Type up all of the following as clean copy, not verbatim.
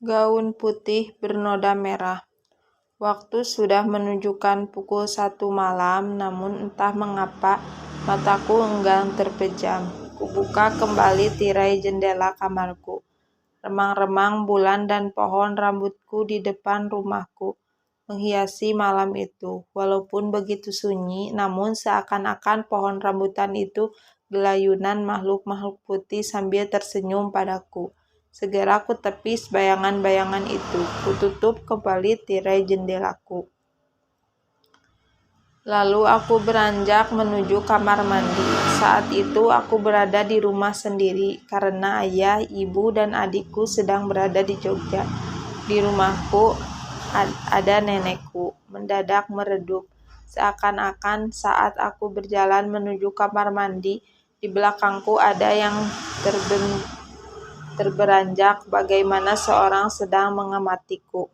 Gaun putih bernoda merah. Waktu sudah menunjukkan pukul 1 malam, namun entah mengapa mataku enggan terpejam. Kubuka kembali tirai jendela kamarku. Remang-remang bulan dan pohon rambutku di depan rumahku menghiasi malam itu. Walaupun begitu sunyi, namun seakan-akan pohon rambutan itu gelayunan makhluk-makhluk putih sambil tersenyum padaku. Segera ku tepis bayangan-bayangan itu. Kututup kembali tirai jendelaku. Lalu aku beranjak menuju kamar mandi. Saat itu aku berada di rumah sendiri karena ayah, ibu, dan adikku sedang berada di Jogja. Di rumahku ada nenekku. Mendadak meredup. Seakan-akan saat aku berjalan menuju kamar mandi, di belakangku ada yang terberanjak bagaimana seorang sedang mengamatiku.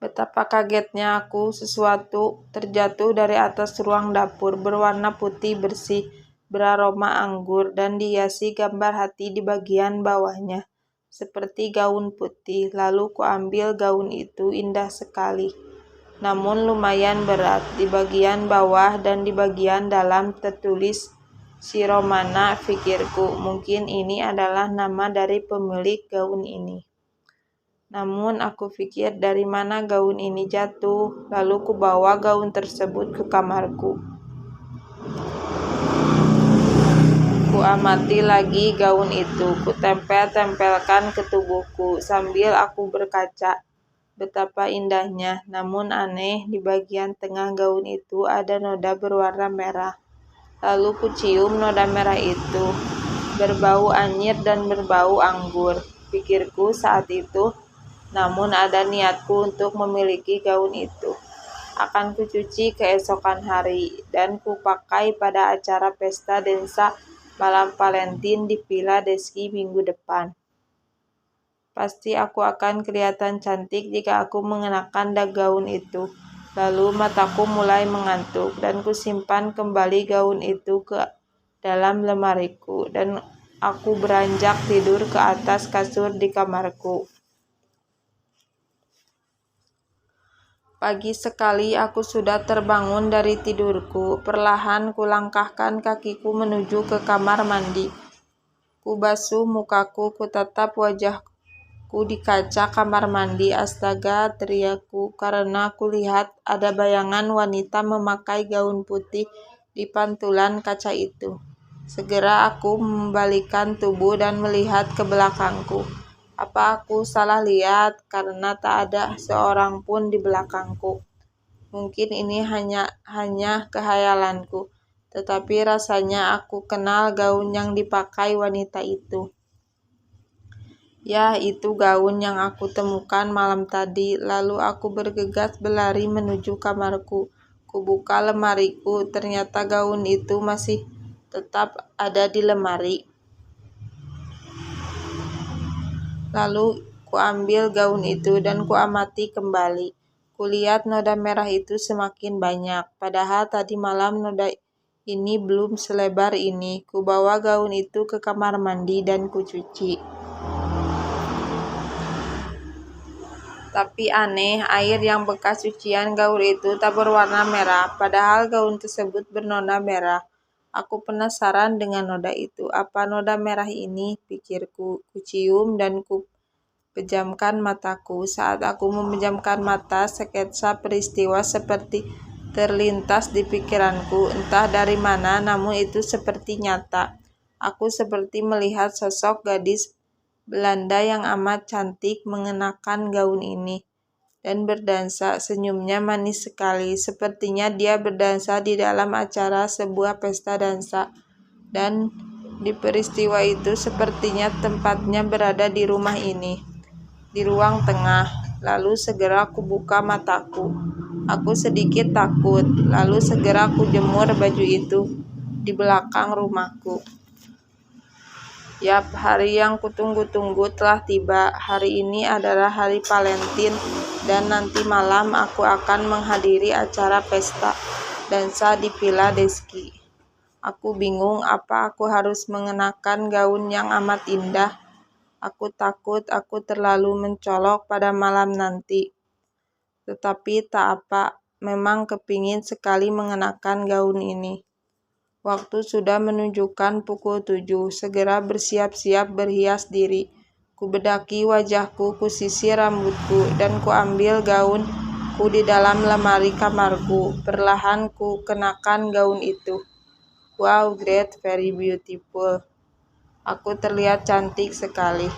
Betapa kagetnya aku, sesuatu terjatuh dari atas ruang dapur, berwarna putih bersih, beraroma anggur, dan dihiasi gambar hati di bagian bawahnya, seperti gaun putih. Lalu kuambil gaun itu, indah sekali, namun lumayan berat. Di bagian bawah dan di bagian dalam tertulis Siromana, pikirku. Mungkin ini adalah nama dari pemilik gaun ini. Namun aku pikir, dari mana gaun ini jatuh? Lalu kubawa gaun tersebut ke kamarku. Kuamati lagi gaun itu, kutempel-tempelkan ke tubuhku sambil aku berkaca. Betapa indahnya, namun aneh, di bagian tengah gaun itu ada noda berwarna merah. Lalu kucium noda merah itu, berbau anyir dan berbau anggur, pikirku saat itu. Namun ada niatku untuk memiliki gaun itu. Akan kucuci keesokan hari dan kupakai pada acara pesta dansa malam Valentine di Villa Deski minggu depan. Pasti aku akan kelihatan cantik jika aku mengenakan gaun itu. Lalu mataku mulai mengantuk dan kusimpan kembali gaun itu ke dalam lemariku dan aku beranjak tidur ke atas kasur di kamarku. Pagi sekali aku sudah terbangun dari tidurku. Perlahan kulangkahkan kakiku menuju ke kamar mandi. Kubasuh mukaku, kutatap wajahku di kaca kamar mandi. Astaga, teriakku, karena kulihat ada bayangan wanita memakai gaun putih di pantulan kaca itu. Segera aku membalikkan tubuh dan melihat ke belakangku. Apa aku salah lihat? Karena tak ada seorang pun di belakangku. Mungkin ini hanya kehayalanku, tetapi rasanya aku kenal gaun yang dipakai wanita itu. Ya, itu gaun yang aku temukan malam tadi. Lalu aku bergegas berlari menuju kamarku. Kubuka lemariku, ternyata gaun itu masih tetap ada di lemari. Lalu kuambil gaun itu dan kuamati kembali. Kulihat noda merah itu semakin banyak, padahal tadi malam noda ini belum selebar ini. Kubawa gaun itu ke kamar mandi dan kucuci. Tapi aneh, air yang bekas cucian gaun itu tak berwarna merah, padahal gaun tersebut bernoda merah. Aku penasaran dengan noda itu. Apa noda merah ini? Pikirku. Kucium dan pejamkan mataku. Saat aku memejamkan mata, sketsa peristiwa seperti terlintas di pikiranku. Entah dari mana, namun itu seperti nyata. Aku seperti melihat sosok gadis Belanda yang amat cantik mengenakan gaun ini dan berdansa. Senyumnya manis sekali. Sepertinya dia berdansa di dalam acara sebuah pesta dansa. Dan di peristiwa itu sepertinya tempatnya berada di rumah ini, di ruang tengah. Lalu segera kubuka mataku. Aku sedikit takut. Lalu segera kujemur baju itu di belakang rumahku. Yap, hari yang kutunggu-tunggu telah tiba. Hari ini adalah hari Valentine dan nanti malam aku akan menghadiri acara pesta dansa di Villa Deski. Aku bingung, apa aku harus mengenakan gaun yang amat indah? Aku takut aku terlalu mencolok pada malam nanti. Tetapi tak apa, memang kepingin sekali mengenakan gaun ini. Waktu sudah menunjukkan pukul 7, segera bersiap-siap berhias diri. Kubedaki wajahku, kusisir rambutku, dan kuambil gaunku di dalam lemari kamarku. Perlahan ku kenakan gaun itu. Wow, great, very beautiful. Aku terlihat cantik sekali.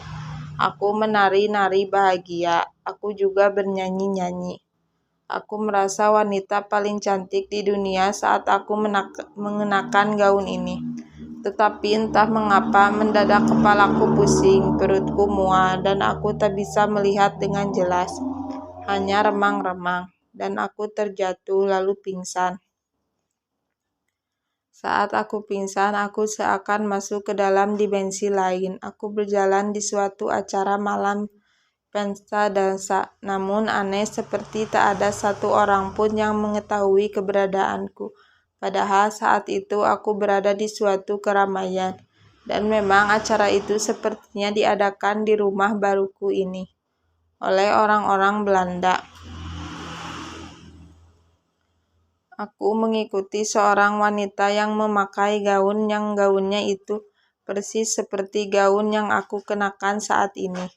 Aku menari-nari bahagia. Aku juga bernyanyi-nyanyi. Aku merasa wanita paling cantik di dunia saat aku mengenakan gaun ini. Tetapi entah mengapa mendadak kepalaku pusing, perutku mual, dan aku tak bisa melihat dengan jelas. Hanya remang-remang, dan aku terjatuh lalu pingsan. Saat aku pingsan, aku seakan masuk ke dalam dimensi lain. Aku berjalan di suatu acara malam pesta dansa, namun aneh seperti tak ada satu orang pun yang mengetahui keberadaanku. Padahal saat itu aku berada di suatu keramaian, dan memang acara itu sepertinya diadakan di rumah baruku ini, oleh orang-orang Belanda. Aku mengikuti seorang wanita yang memakai gaunnya itu persis seperti gaun yang aku kenakan saat ini.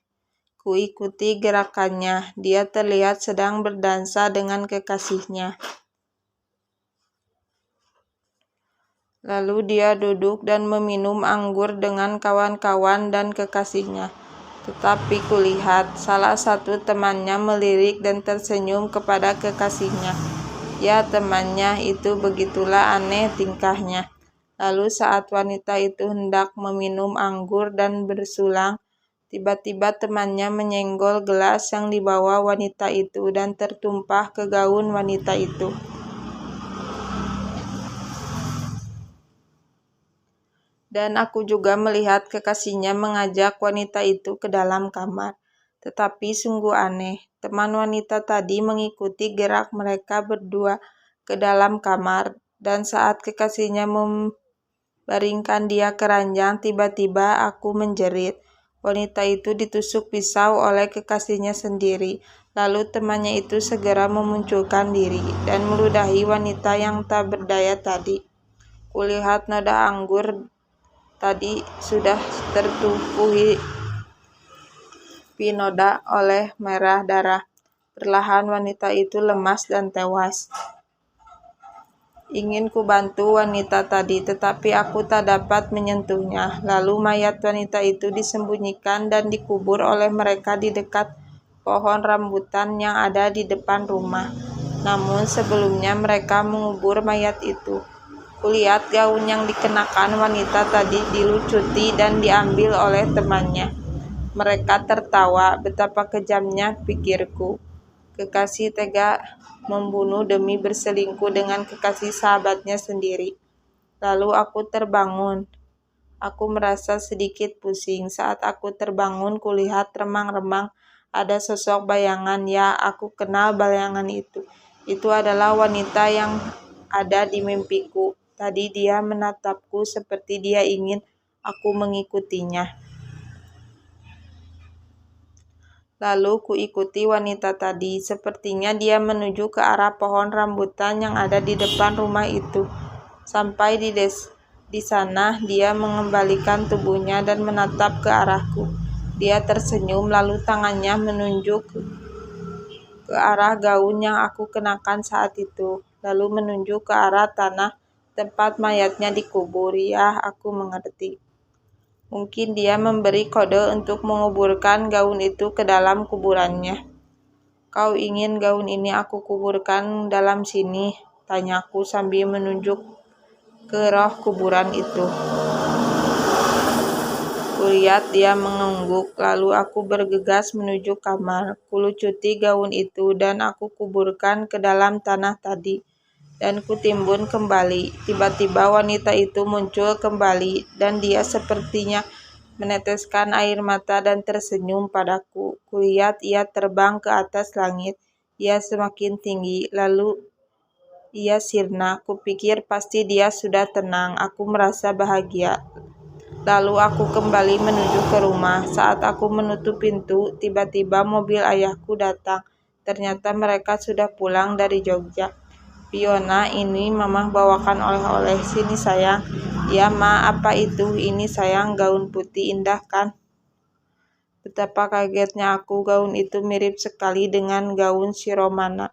Kuikuti gerakannya, dia terlihat sedang berdansa dengan kekasihnya. Lalu dia duduk dan meminum anggur dengan kawan-kawan dan kekasihnya. Tetapi kulihat salah satu temannya melirik dan tersenyum kepada kekasihnya. Ya, temannya itu begitulah aneh tingkahnya. Lalu saat wanita itu hendak meminum anggur dan bersulang, tiba-tiba temannya menyenggol gelas yang dibawa wanita itu dan tertumpah ke gaun wanita itu. Dan aku juga melihat kekasihnya mengajak wanita itu ke dalam kamar. Tetapi sungguh aneh, teman wanita tadi mengikuti gerak mereka berdua ke dalam kamar, dan saat kekasihnya membaringkan dia ke ranjang, tiba-tiba aku menjerit. Wanita itu ditusuk pisau oleh kekasihnya sendiri. Lalu temannya itu segera memunculkan diri dan meludahi wanita yang tak berdaya tadi. Kulihat noda anggur tadi sudah tertumpuhi noda oleh merah darah. Perlahan wanita itu lemas dan tewas. Ingin ku bantu wanita tadi, tetapi aku tak dapat menyentuhnya. Lalu mayat wanita itu disembunyikan dan dikubur oleh mereka di dekat pohon rambutan yang ada di depan rumah. Namun sebelumnya mereka mengubur mayat itu, kulihat gaun yang dikenakan wanita tadi dilucuti dan diambil oleh temannya. Mereka tertawa, betapa kejamnya, pikirku. Kekasih tega membunuh demi berselingkuh dengan kekasih sahabatnya sendiri. Lalu aku terbangun. Aku merasa sedikit pusing. Saat aku terbangun, kulihat remang-remang ada sosok bayangan. Ya, aku kenal bayangan itu. Itu adalah wanita yang ada di mimpiku. Tadi dia menatapku seperti dia ingin aku mengikutinya. Lalu kuikuti wanita tadi. Sepertinya dia menuju ke arah pohon rambutan yang ada di depan rumah itu. Sampai di sana dia mengembalikan tubuhnya dan menatap ke arahku. Dia tersenyum lalu tangannya menunjuk ke arah gaun yang aku kenakan saat itu. Lalu menunjuk ke arah tanah tempat mayatnya dikubur. Ya, aku mengerti. Mungkin dia memberi kode untuk menguburkan gaun itu ke dalam kuburannya. Kau ingin gaun ini aku kuburkan dalam sini? Tanyaku sambil menunjuk ke roh kuburan itu. Kulihat dia mengangguk, lalu aku bergegas menuju kamar. Kulucuti gaun itu dan aku kuburkan ke dalam tanah tadi. Dan kutimbun kembali. Tiba-tiba wanita itu muncul kembali dan dia sepertinya meneteskan air mata dan tersenyum padaku. Kulihat ia terbang ke atas langit. Ia semakin tinggi, lalu ia sirna. Kupikir pasti dia sudah tenang. Aku merasa bahagia. Lalu aku kembali menuju ke rumah. Saat aku menutup pintu, tiba-tiba mobil ayahku datang. Ternyata mereka sudah pulang dari Jogja. "Fiona, ini Mama bawakan oleh-oleh. Sini sayang." "Ya Ma, apa itu?" "Ini sayang, gaun putih indah kan?" Betapa kagetnya aku, gaun itu mirip sekali dengan gaun si Romana.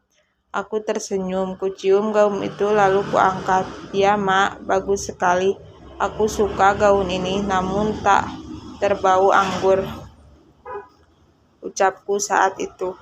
Aku tersenyum, kucium gaun itu lalu kuangkat. "Ya Ma, bagus sekali. Aku suka gaun ini, namun tak terbau anggur," ucapku saat itu.